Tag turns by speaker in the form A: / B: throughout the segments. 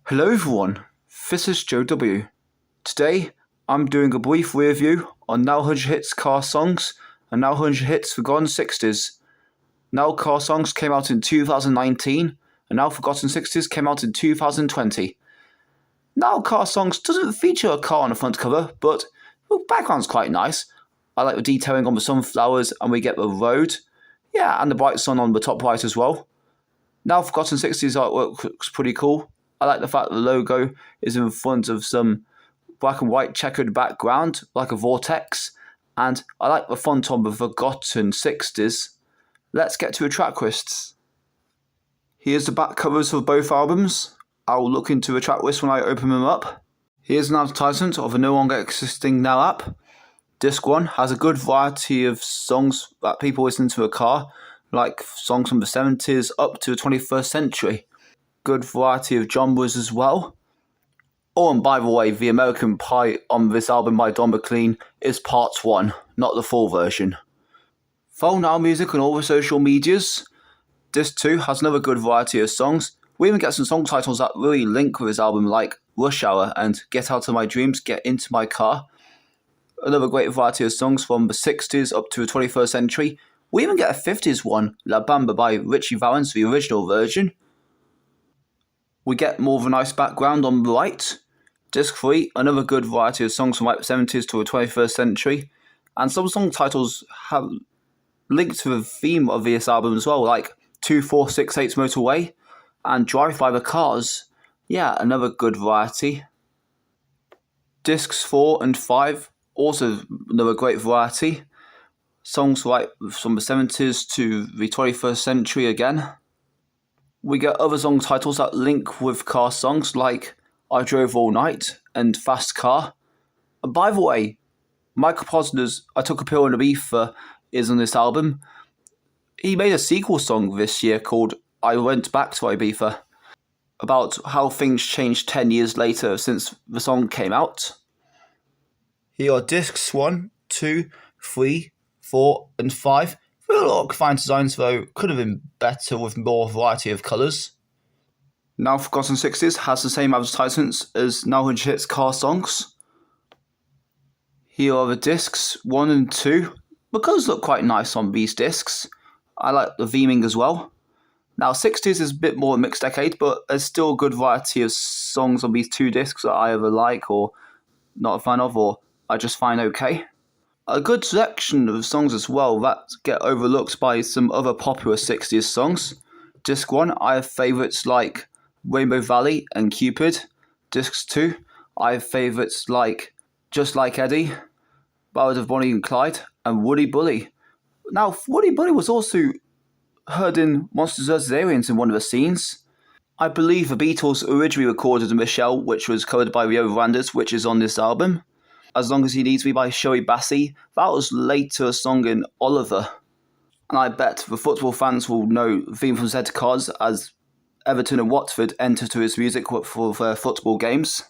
A: Hello everyone, this is Joe W. Today, I'm doing a brief review on Now 100 Hits car songs and Now 100 Hits Forgotten 60s. Now car songs came out in 2019 and Now Forgotten 60s came out in 2020. Now car songs doesn't feature a car on the front cover, but the background's quite nice. I like the detailing on the sunflowers and we get the road. Yeah, and the bright sun on the top right as well. Now Forgotten 60s artwork looks pretty cool. I like the fact that the logo is in front of some black and white checkered background, like a vortex. And I like the font on the Forgotten 60s. Let's get to the track lists. Here's the back covers of both albums. I'll look into the track list when I open them up. Here's an advertisement of a no longer existing Now app. Disc 1 has a good variety of songs that people listen to in a car, like songs from the 70s up to the 21st century. Good variety of genres as well. Oh, and by the way, the American Pie on this album by Don McLean is part 1, not the full version. Follow Now Music on all the social medias. Disc 2 has another good variety of songs. We even get some song titles that really link with this album, like Rush Hour and Get Out of My Dreams, Get Into My Car. Another great variety of songs from the 60s up to the 21st century. We even get a 50s one, La Bamba by Richie Valens, the original version. We get more of a nice background on the right. Disc 3, another good variety of songs from like the 70s to the 21st century. And some song titles have linked to the theme of this album as well, like 2468's Motorway and Drive by the Cars. Yeah, another good variety. Discs 4 and 5, also another great variety. Songs like from the 70s to the 21st century again. We get other song titles that link with car songs like I Drove All Night and Fast Car. And by the way, Michael Posner's I Took a Pill in Ibiza is on this album. He made a sequel song this year called I Went Back to Ibiza, about how things changed 10 years later since the song came out. Here are discs 1, 2, 3, 4 and 5. A lot of fine designs though, could have been better with more variety of colours. Now Forgotten 60s has the same advertisements as Now 100 Hits car songs. Here are the discs 1 and 2. The colours look quite nice on these discs. I like the theming as well. Now 60s is a bit more a mixed decade, but there's still a good variety of songs on these two discs that I either like or not a fan of, or I just find okay. A good selection of songs as well that get overlooked by some other popular 60s songs. Disc 1, I have favourites like Rainbow Valley and Cupid. Disc 2, I have favourites like Just Like Eddie, Ballad of Bonnie and Clyde, and Woody Bully. Now, Woody Bully was also heard in Monsters vs. Aliens in one of the scenes. I believe the Beatles originally recorded Michelle, which was covered by Rio Vandas, which is on this album. As Long as He Needs Me by Shirley Bassey, that was later a song in Oliver. And I bet the football fans will know the theme from Z to Cars as Everton and Watford enter to his music for their football games.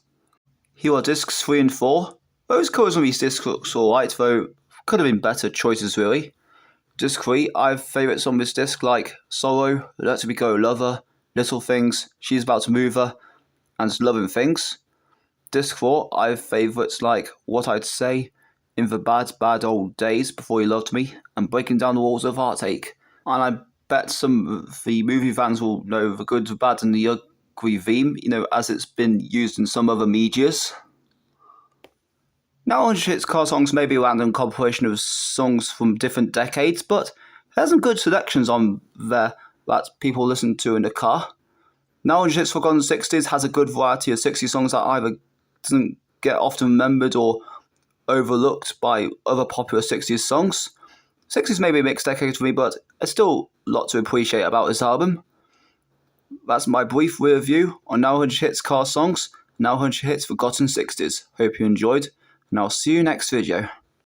A: Here are discs 3 and 4. Those colours on these discs looks alright, though could have been better choices really. Disc 3, I have favourites on this disc like Sorrow, Let Me Go Lover, Little Things, She's About to Move Her, and Loving Things. Disc 4, I have favourites like What I'd Say, In the Bad, Bad Old Days Before You Loved Me, and Breaking Down the Walls of Heartache. And I bet some of the movie fans will know the good, the bad, and the ugly theme, as it's been used in some other medias. Now 100 Hits car songs may be a random compilation of songs from different decades, but there's some good selections on there that people listen to in the car. Now 100 Hits Forgotten 60s has a good variety of 60s songs that either doesn't get often remembered or overlooked by other popular 60s songs. 60s may be a mixed decade for me, but there's still a lot to appreciate about this album. That's my brief review on Now 100 Hits car songs, Now 100 Hits Forgotten 60s. Hope you enjoyed, and I'll see you next video.